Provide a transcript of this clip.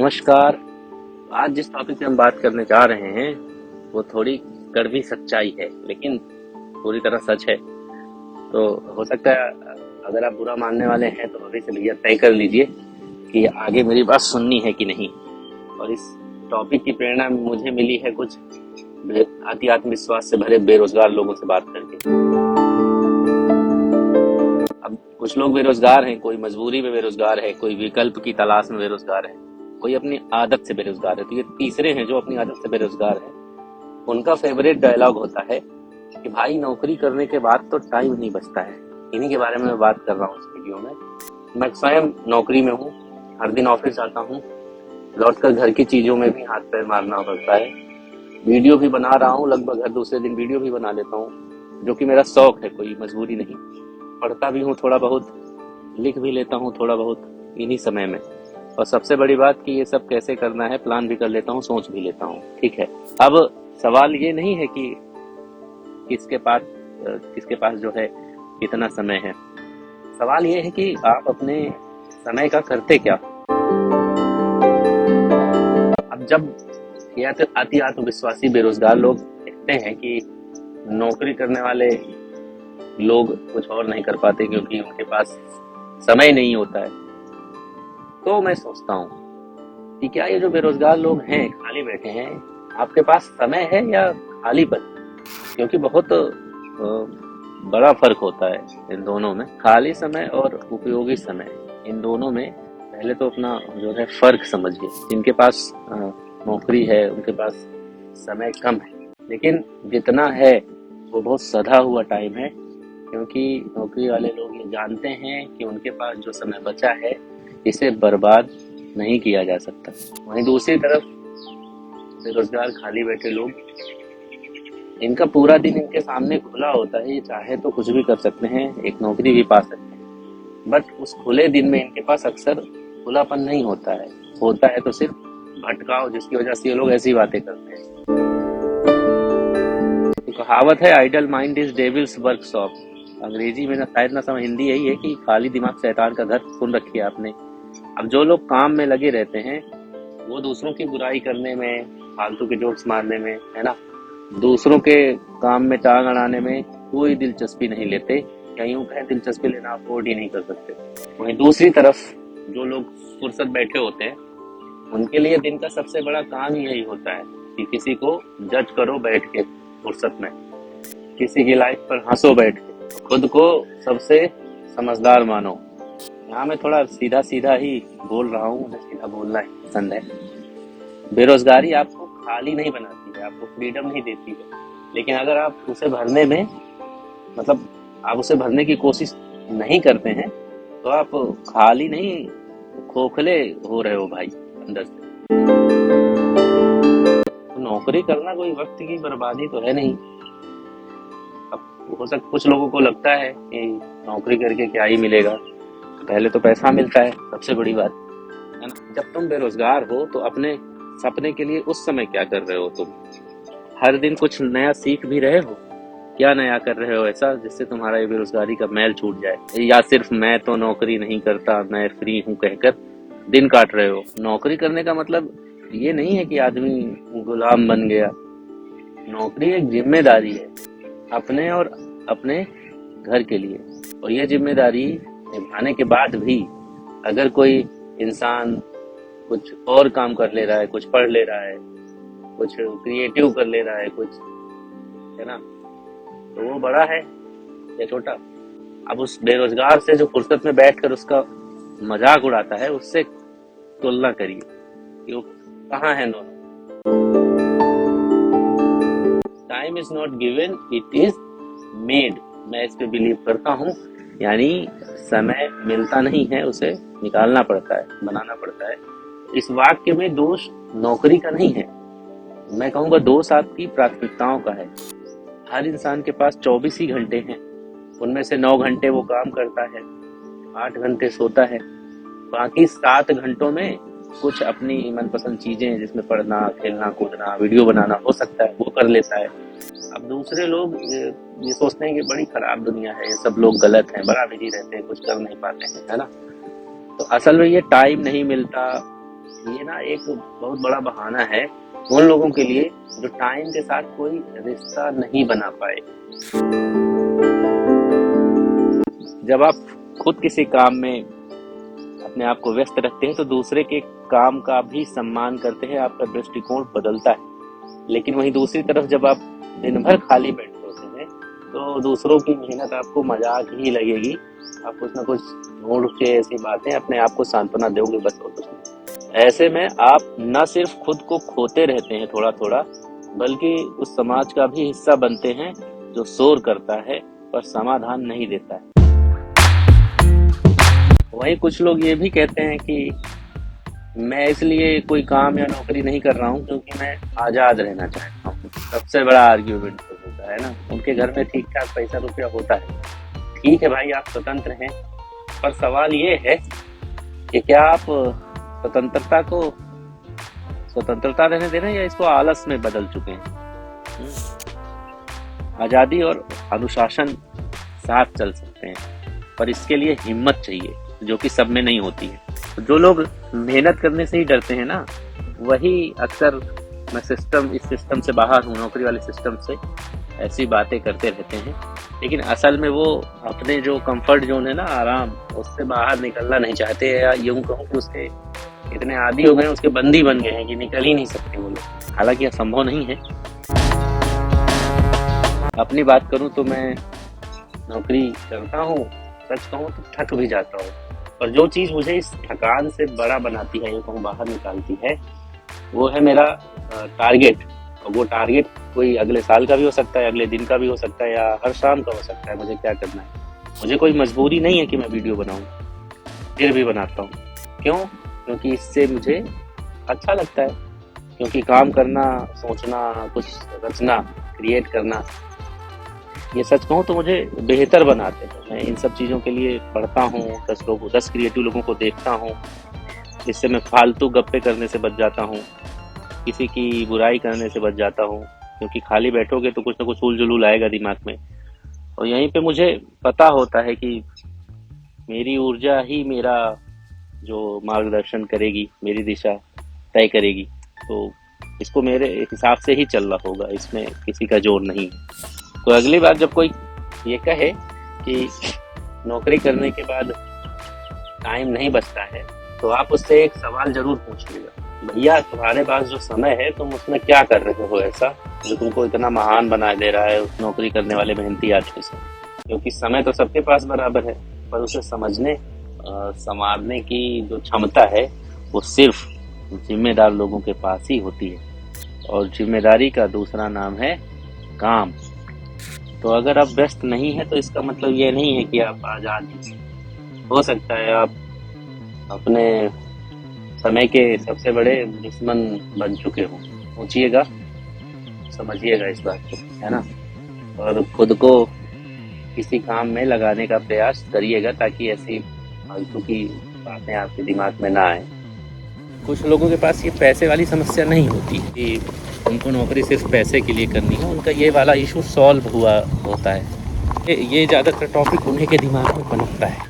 नमस्कार। आज जिस टॉपिक पे हम बात करने जा रहे हैं वो थोड़ी कड़वी सच्चाई है, लेकिन पूरी तरह सच है। तो हो सकता है अगर आप बुरा मानने वाले हैं तो अभी से भैया तय कर लीजिए कि आगे मेरी बात सुननी है कि नहीं। और इस टॉपिक की प्रेरणा मुझे मिली है कुछ अति आत्मविश्वास से भरे बेरोजगार लोगों से बात करके। अब कुछ लोग बेरोजगार हैं, कोई मजबूरी में बेरोजगार है, कोई विकल्प की तलाश में बेरोजगार है, कोई अपनी आदत से बेरोजगार है। तो ये तीसरे हैं जो अपनी आदत से बेरोजगार है। उनका फेवरेट डायलॉग होता है कि भाई नौकरी करने के बाद तो टाइम नहीं बचता है। इन्हीं के बारे में मैं बात कर रहा हूँ इस वीडियो में। मैं स्वयं नौकरी में हूँ, हर दिन ऑफिस जाता हूँ, लौटकर घर की चीजों में भी हाथ पैर मारना पड़ता है। वीडियो भी बना रहा हूँ, लगभग हर दूसरे दिन वीडियो भी बना लेता हूँ, जो कि मेरा शौक है, कोई मजबूरी नहीं। पढ़ता भी हूँ थोड़ा बहुत, लिख भी लेता हूँ थोड़ा बहुत इन्हीं समय में। और सबसे बड़ी बात कि ये सब कैसे करना है प्लान भी कर लेता हूँ, सोच भी लेता हूँ। ठीक है, अब सवाल ये नहीं है कि किसके पास जो है कितना समय है। सवाल ये है कि आप अपने समय का करते क्या। अब जब अति आत्मविश्वासी बेरोजगार लोग देखते हैं कि नौकरी करने वाले लोग कुछ और नहीं कर पाते क्योंकि उनके पास समय नहीं होता है, तो मैं सोचता हूँ कि क्या ये जो बेरोजगार लोग हैं, खाली बैठे हैं, आपके पास समय है या खालीपन। क्योंकि बहुत बड़ा फर्क होता है इन दोनों में, खाली समय और उपयोगी समय। इन दोनों में पहले तो अपना जो है फर्क समझिए। जिनके पास नौकरी है उनके पास समय कम है, लेकिन जितना है वो बहुत सधा हुआ टाइम है। क्योंकि नौकरी वाले लोग ये जानते हैं कि उनके पास जो समय बचा है इसे बर्बाद नहीं किया जा सकता। वहीं दूसरी तरफ बेरोजगार खाली बैठे लोग, इनका पूरा दिन इनके सामने खुला होता है, ये चाहे तो कुछ भी कर सकते हैं, एक नौकरी भी पा सकते हैं। बट उस खुले दिन में इनके पास अक्सर खुलापन नहीं होता है, होता है तो सिर्फ भटकाव, जिसकी वजह से ये लोग ऐसी बातें करते हैं। तो कहावत है, idle mind is devil's workshop. अंग्रेजी में ना शायद ना समझ, हिंदी यही है कि खाली दिमाग शैतान का घर। सुन रखी है आपने। अब जो लोग काम में लगे रहते हैं वो दूसरों की बुराई करने में, फालतू के जोक्स मारने में, है ना, दूसरों के काम में टांग अड़ाने में कोई दिलचस्पी नहीं लेते, या यूं कहें दिलचस्पी लेना अफोर्ड ही नहीं कर सकते। वहीं दूसरी तरफ जो लोग फुर्सत बैठे होते हैं, उनके लिए दिन का सबसे बड़ा काम ही यही होता है कि किसी को जज करो बैठ के फुर्सत में, किसी की लाइफ पर हंसो बैठ के, खुद को सबसे समझदार मानो। यहाँ मैं थोड़ा सीधा सीधा ही बोल रहा हूँ, मुझे सीधा बोलना ही पसंद है। बेरोजगारी आपको खाली नहीं बनाती है, आपको फ्रीडम नहीं देती है, लेकिन अगर आप उसे भरने में आप उसे भरने की कोशिश नहीं करते हैं तो आप खाली नहीं, खोखले हो रहे हो भाई अंदर से। तो नौकरी करना कोई वक्त की बर्बादी तो है नहीं। अब हो सकता कुछ लोगों को लगता है कि नौकरी करके क्या ही मिलेगा, पहले तो पैसा मिलता है, सबसे बड़ी बात है ना। जब तुम बेरोजगार हो तो अपने सपने के लिए उस समय क्या कर रहे हो तुम? हर दिन कुछ नया सीख भी रहे हो? क्या नया कर रहे हो ऐसा जिससे तुम्हारा ये बेरोजगारी का मैल छूट जाए? या सिर्फ मैं तो नौकरी नहीं करता, मैं फ्री हूँ कहकर दिन काट रहे हो? नौकरी करने का मतलब ये नहीं है कि आदमी गुलाम बन गया। नौकरी एक जिम्मेदारी है अपने और अपने घर के लिए, और ये जिम्मेदारी निभाने के बाद भी अगर कोई इंसान कुछ और काम कर ले रहा है, कुछ पढ़ ले रहा है, कुछ क्रिएटिव कर ले रहा है, कुछ, है ना, तो वो बड़ा है या छोटा? अब उस बेरोजगार से जो फुर्सत में बैठकर उसका मजाक उड़ाता है, उससे तुलना करिए कि वो कहाँ है दोनों। Time is not given, it is made. मैं इस पे बिलीव करता हूँ, यानी समय मिलता नहीं है, उसे निकालना पड़ता है, बनाना पड़ता है। इस वाक्य में दोष नौकरी का नहीं है, मैं कहूँगा दोष आपकी प्राथमिकताओं का है। हर इंसान के पास 24 ही घंटे हैं, उनमें से 9 घंटे वो काम करता है, 8 घंटे सोता है, बाकी 7 घंटों में कुछ अपनी मनपसंद चीजें, जिसमें पढ़ना, खेलना, कूदना, वीडियो बनाना हो सकता है, वो कर लेता है। अब दूसरे लोग ये सोचते हैं कि बड़ी खराब दुनिया है, ये सब लोग गलत हैं, बड़ा बिजी रहते हैं, कुछ कर नहीं पाते हैं, है ना। तो असल में ये टाइम नहीं मिलता, ये ना एक बहुत बड़ा बहाना है उन लोगों के लिए जो टाइम के साथ कोई रिश्ता नहीं बना पाए। जब आप खुद किसी काम में अपने आप को व्यस्त रखते हैं तो दूसरे के काम का भी सम्मान करते हैं, आपका दृष्टिकोण बदलता है। लेकिन वहीं दूसरी तरफ जब आप दिन भर खाली बैठे होते हैं तो दूसरों की मेहनत आपको मजाक ही लगेगी। आप कुछ ना कुछ ढूंढ के ऐसी बातें अपने आप को सांत्वना दोगे, बस और कुछ नहीं। ऐसे में आप न सिर्फ खुद को खोते रहते हैं थोड़ा थोड़ा, बल्कि उस समाज का भी हिस्सा बनते हैं जो शोर करता है पर समाधान नहीं देता है। वहीं कुछ लोग ये भी कहते हैं कि मैं इसलिए कोई काम या नौकरी नहीं कर रहा हूँ क्योंकि मैं आज़ाद रहना चाहता हूँ। सबसे बड़ा आर्ग्यूमेंट तो होता है ना, उनके घर में ठीक ठाक पैसा रुपया होता है। ठीक है भाई, आप स्वतंत्र हैं, पर सवाल ये है कि क्या आप स्वतंत्रता रहने दे रहे हैं या इसको आलस में बदल चुके हैं। आज़ादी और अनुशासन साथ चल सकते हैं, पर इसके लिए हिम्मत चाहिए जो कि सब में नहीं होती है। जो लोग मेहनत करने से ही डरते हैं ना, वही अक्सर मैं इस सिस्टम से बाहर हूँ, नौकरी वाले सिस्टम से, ऐसी बातें करते रहते हैं। लेकिन असल में वो अपने जो कंफर्ट जोन है ना, आराम, उससे बाहर निकलना नहीं चाहते, या यूं कहूँ कि उसके इतने आदी हो गए, उसके बंदी बन गए हैं कि निकल ही नहीं सकते वो लोग। हालांकि यह संभव नहीं है। अपनी बात करूँ तो मैं नौकरी करता हूँ, सच कहूँ तो थक भी जाता हूँ, और जो चीज़ मुझे इस थकान से बड़ा बनाती है, ये कहूँ बाहर निकालती है, वो है मेरा टारगेट। और वो टारगेट कोई अगले साल का भी हो सकता है, अगले दिन का भी हो सकता है, या हर शाम का हो सकता है। मुझे क्या करना है, मुझे कोई मजबूरी नहीं है कि मैं वीडियो बनाऊं, फिर भी बनाता हूँ। क्यों? क्योंकि इससे मुझे अच्छा लगता है। क्योंकि काम करना, सोचना, कुछ रचना, क्रिएट करना, ये सच कहूँ तो मुझे बेहतर बनाते हैं। मैं इन सब चीज़ों के लिए पढ़ता हूँ, 10 क्रिएटिव लोगों को देखता हूँ, जिससे मैं फालतू गप्पे करने से बच जाता हूँ, किसी की बुराई करने से बच जाता हूँ। क्योंकि खाली बैठोगे तो कुछ ना कुछ उल-जुलूल आएगा दिमाग में, और यहीं पे मुझे पता होता है कि मेरी ऊर्जा ही मेरा जो मार्गदर्शन करेगी, मेरी दिशा तय करेगी। तो इसको मेरे हिसाब से ही चलना होगा, इसमें किसी का जोर नहीं। तो अगली बार जब कोई ये कहे कि नौकरी करने के बाद टाइम नहीं बचता है, तो आप उससे एक सवाल जरूर पूछिएगा, भैया तुम्हारे पास जो समय है तुम उसमें क्या कर रहे हो ऐसा जो तुमको इतना महान बना दे रहा है उस नौकरी करने वाले मेहनती आदमी से। क्योंकि समय तो सबके पास बराबर है, पर उसे समझने संवारने की जो क्षमता है वो सिर्फ जिम्मेदार लोगों के पास ही होती है, और जिम्मेदारी का दूसरा नाम है काम। तो अगर आप व्यस्त नहीं है तो इसका मतलब ये नहीं है कि आप आज़ाद हैं। हो सकता है आप अपने समय के सबसे बड़े दुश्मन बन चुके हो। सोचिएगा, समझिएगा इस बात को, है ना, और खुद को किसी काम में लगाने का प्रयास करिएगा ताकि ऐसी फालतू की बातें आपके दिमाग में ना आए। कुछ लोगों के पास ये पैसे वाली समस्या नहीं होती कि उनको नौकरी सिर्फ पैसे के लिए करनी है, उनका ये वाला इशू सॉल्व हुआ होता है। ये ज़्यादातर टॉपिक उन्हीं के दिमाग में पनपता है।